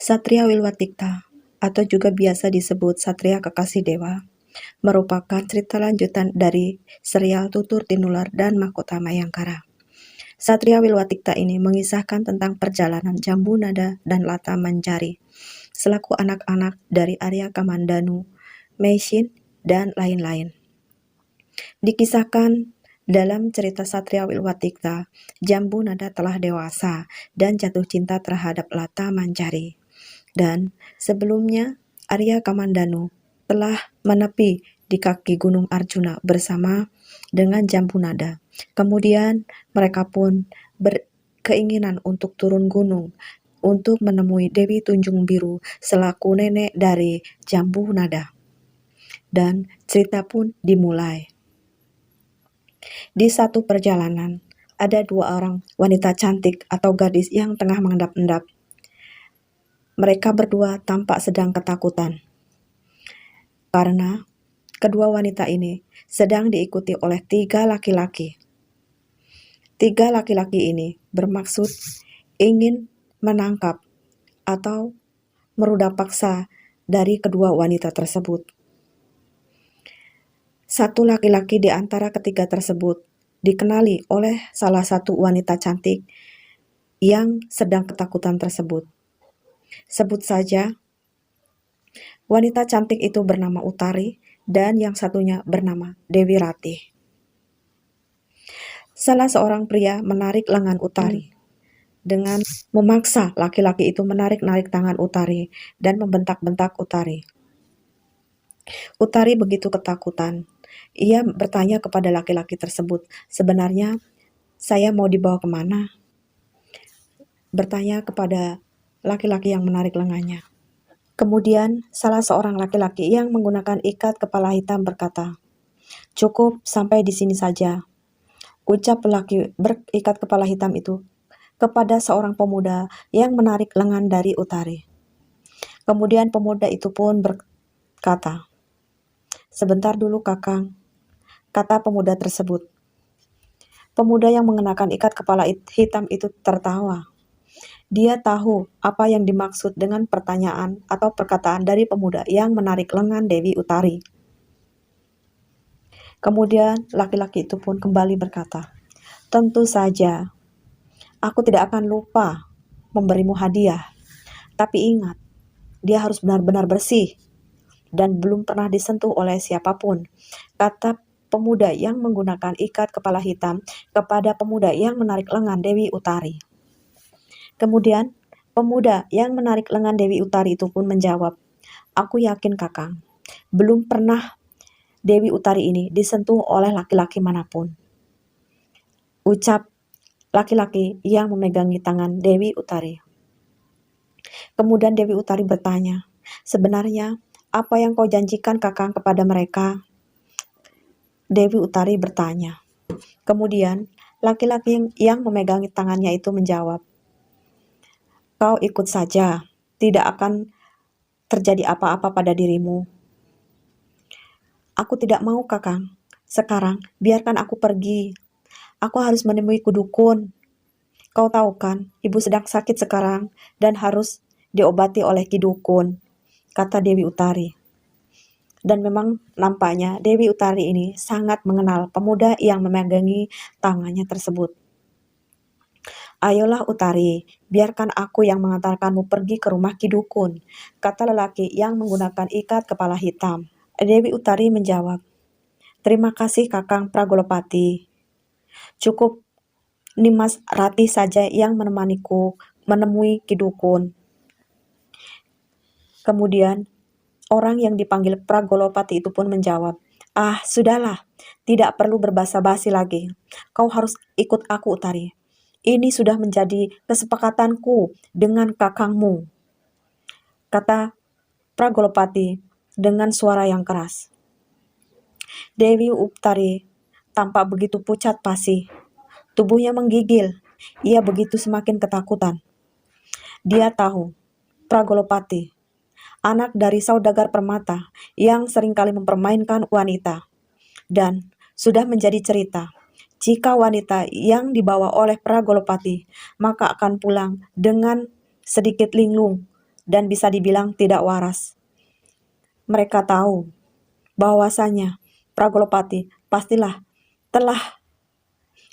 Satria Wilwatikta, atau juga biasa disebut Satria Kekasih Dewa, merupakan cerita lanjutan dari serial Tutur Tinular dan Mahkota Mayangkara. Satria Wilwatikta ini mengisahkan tentang perjalanan Jambu Nada dan Lata Manjari, selaku anak-anak dari Arya Kamandanu, Meisin, dan lain-lain. Dikisahkan dalam cerita Satria Wilwatikta, Jambu Nada telah dewasa dan jatuh cinta terhadap Lata Manjari. Dan sebelumnya Arya Kamandanu telah menepi di kaki Gunung Arjuna bersama dengan Jambu Nada. Kemudian mereka pun berkeinginan untuk turun gunung untuk menemui Dewi Tunjung Biru selaku nenek dari Jambu Nada. Dan cerita pun dimulai. Di satu perjalanan, ada 2 orang wanita cantik atau gadis yang tengah mengendap-endap. Mereka berdua tampak sedang ketakutan, karena kedua wanita ini sedang diikuti oleh 3 laki-laki. 3 laki-laki ini bermaksud ingin menangkap atau meruda paksa dari kedua wanita tersebut. Satu laki-laki di antara ketiga tersebut dikenali oleh salah satu wanita cantik yang sedang ketakutan tersebut. Sebut saja, wanita cantik itu bernama Utari dan yang satunya bernama Dewi Ratih. Salah seorang pria menarik lengan Utari dengan memaksa laki-laki itu menarik-narik tangan Utari dan membentak-bentak Utari. Utari begitu ketakutan. Ia bertanya kepada laki-laki tersebut, "Sebenarnya saya mau dibawa kemana?" Bertanya kepada laki-laki yang menarik lengannya. Kemudian salah seorang laki-laki yang menggunakan ikat kepala hitam berkata, "Cukup sampai di sini saja," ucap lelaki berikat kepala hitam itu kepada seorang pemuda yang menarik lengan dari Utari. Kemudian pemuda itu pun berkata, "Sebentar dulu Kakang," kata pemuda tersebut. Pemuda yang mengenakan ikat kepala hitam itu tertawa. Dia tahu apa yang dimaksud dengan pertanyaan atau perkataan dari pemuda yang menarik lengan Dewi Utari. Kemudian laki-laki itu pun kembali berkata, "Tentu saja, aku tidak akan lupa memberimu hadiah. Tapi ingat, dia harus benar-benar bersih dan belum pernah disentuh oleh siapapun," kata pemuda yang menggunakan ikat kepala hitam kepada pemuda yang menarik lengan Dewi Utari. Kemudian pemuda yang menarik lengan Dewi Utari itu pun menjawab, "Aku yakin Kakang, belum pernah Dewi Utari ini disentuh oleh laki-laki manapun," ucap laki-laki yang memegangi tangan Dewi Utari. Kemudian Dewi Utari bertanya, "Sebenarnya apa yang kau janjikan Kakang kepada mereka?" Dewi Utari bertanya. Kemudian laki-laki yang memegangi tangannya itu menjawab, "Kau ikut saja, tidak akan terjadi apa-apa pada dirimu." "Aku tidak mau Kakang, sekarang biarkan aku pergi. Aku harus menemui kudukun. Kau tahu kan, ibu sedang sakit sekarang dan harus diobati oleh kidukun," kata Dewi Utari. Dan memang nampaknya Dewi Utari ini sangat mengenal pemuda yang memegangi tangannya tersebut. "Ayolah Utari, biarkan aku yang mengantarkanmu pergi ke rumah kidukun," kata lelaki yang menggunakan ikat kepala hitam. Dewi Utari menjawab, "Terima kasih Kakang Pragolopati. Cukup Nimas Ratih saja yang menemaniku menemui kidukun." Kemudian orang yang dipanggil Pragolopati itu pun menjawab, "Ah, sudahlah, tidak perlu berbasa-basi lagi. Kau harus ikut aku Utari. Ini sudah menjadi kesepakatanku dengan kakangmu," kata Pragolopati dengan suara yang keras. Dewi Utari tampak begitu pucat pasi. Tubuhnya menggigil. Ia begitu semakin ketakutan. Dia tahu Pragolopati, anak dari saudagar permata yang seringkali mempermainkan wanita, dan sudah menjadi cerita, jika wanita yang dibawa oleh Pragolopati maka akan pulang dengan sedikit linglung dan bisa dibilang tidak waras. Mereka tahu bahwasanya Pragolopati pastilah telah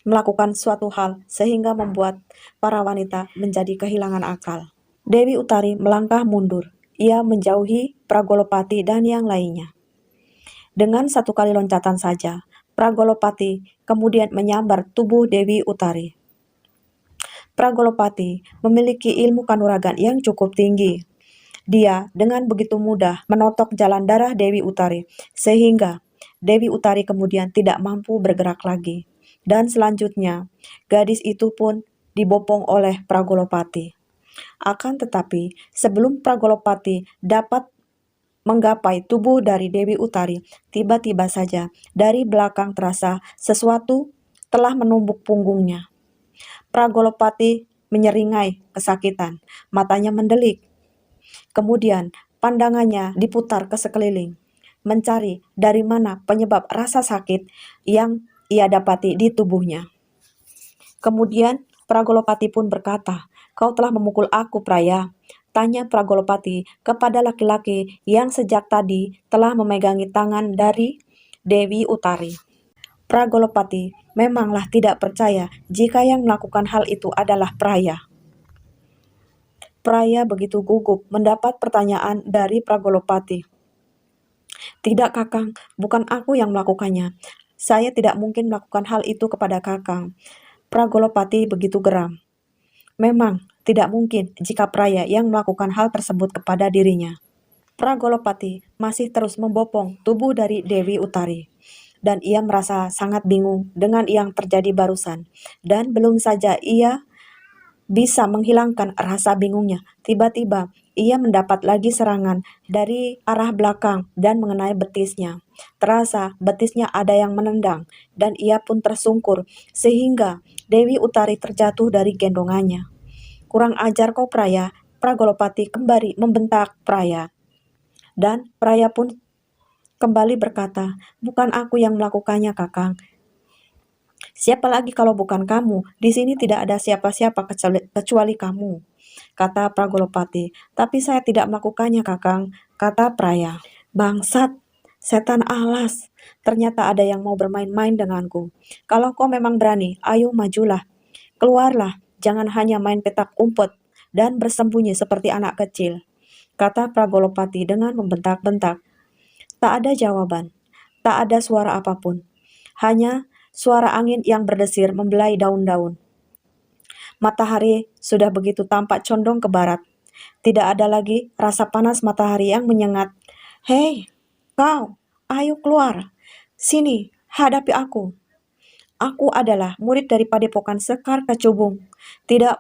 melakukan suatu hal sehingga membuat para wanita menjadi kehilangan akal. Dewi Utari melangkah mundur. Ia menjauhi Pragolopati dan yang lainnya. Dengan satu kali loncatan saja, Pragolopati kemudian menyambar tubuh Dewi Utari. Pragolopati memiliki ilmu kanuragan yang cukup tinggi. Dia dengan begitu mudah menotok jalan darah Dewi Utari, sehingga Dewi Utari kemudian tidak mampu bergerak lagi. Dan selanjutnya, gadis itu pun dibopong oleh Pragolopati. Akan tetapi, sebelum Pragolopati dapat menggapai tubuh dari Dewi Utari, tiba-tiba saja dari belakang terasa sesuatu telah menumbuk punggungnya. Pragolopati menyeringai kesakitan, matanya mendelik. Kemudian pandangannya diputar ke sekeliling, mencari dari mana penyebab rasa sakit yang ia dapati di tubuhnya. Kemudian Pragolopati pun berkata, "Kau telah memukul aku, Praya," tanya Pragolopati kepada laki-laki yang sejak tadi telah memegangi tangan dari Dewi Utari. Pragolopati memanglah tidak percaya jika yang melakukan hal itu adalah Praya. Praya begitu gugup mendapat pertanyaan dari Pragolopati. "Tidak, Kakang, bukan aku yang melakukannya. Saya tidak mungkin melakukan hal itu kepada Kakang." Pragolopati begitu geram. Memang tidak mungkin jika Praya yang melakukan hal tersebut kepada dirinya. Pragolopati masih terus membopong tubuh dari Dewi Utari, dan ia merasa sangat bingung dengan yang terjadi barusan. Dan belum saja ia bisa menghilangkan rasa bingungnya, tiba-tiba ia mendapat lagi serangan dari arah belakang dan mengenai betisnya. Terasa betisnya ada yang menendang, dan ia pun tersungkur, sehingga Dewi Utari terjatuh dari gendongannya. "Kurang ajar kau, Praya!" Pragolopati kembali membentak Praya. Dan Praya pun kembali berkata, "Bukan aku yang melakukannya, Kakang. Siapa lagi kalau bukan kamu? Di sini tidak ada siapa-siapa kecuali kamu," kata Pragolopati. "Tapi saya tidak melakukannya, Kakang," kata Praya. "Bangsat, setan alas, ternyata ada yang mau bermain-main denganku. Kalau kau memang berani, ayo majulah. Keluarlah, jangan hanya main petak umpet dan bersembunyi seperti anak kecil," kata Pragolopati dengan membentak-bentak. Tak ada jawaban, tak ada suara apapun. Hanya suara angin yang berdesir membelai daun-daun. Matahari sudah begitu tampak condong ke barat. Tidak ada lagi rasa panas matahari yang menyengat. "Hei, kau, ayo keluar. Sini, hadapi aku. Aku adalah murid dari Padepokan Sekar Kecubung. Tidak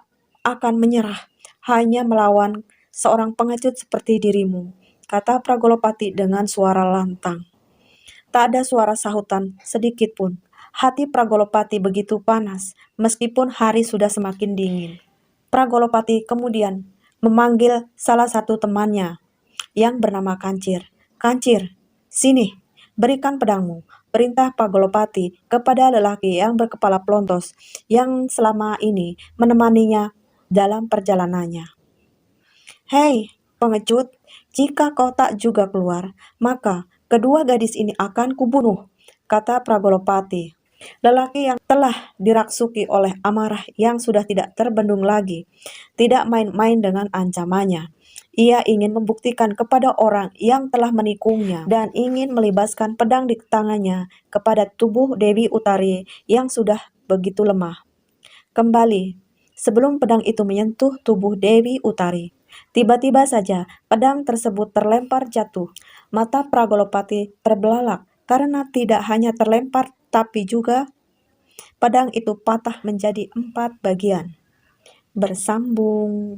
akan menyerah hanya melawan seorang pengecut seperti dirimu," kata Pragolopati dengan suara lantang. Tak ada suara sahutan sedikit pun. Hati Pragolopati begitu panas, meskipun hari sudah semakin dingin. Pragolopati kemudian memanggil salah satu temannya yang bernama Kancir. "Kancir, sini, berikan pedangmu," perintah Pragolopati kepada lelaki yang berkepala pelontos yang selama ini menemaninya dalam perjalanannya. "Hei, pengecut, jika kau tak juga keluar, maka kedua gadis ini akan kubunuh," kata Pragolopati. Lelaki yang telah dirasuki oleh amarah yang sudah tidak terbendung lagi, tidak main-main dengan ancamannya. Ia ingin membuktikan kepada orang yang telah menikungnya dan ingin melibaskan pedang di tangannya kepada tubuh Dewi Utari yang sudah begitu lemah. Kembali, sebelum pedang itu menyentuh tubuh Dewi Utari, tiba-tiba saja pedang tersebut terlempar jatuh. Mata Pragolopati terbelalak karena tidak hanya terlempar tapi juga pedang itu patah menjadi 4 bagian. Bersambung.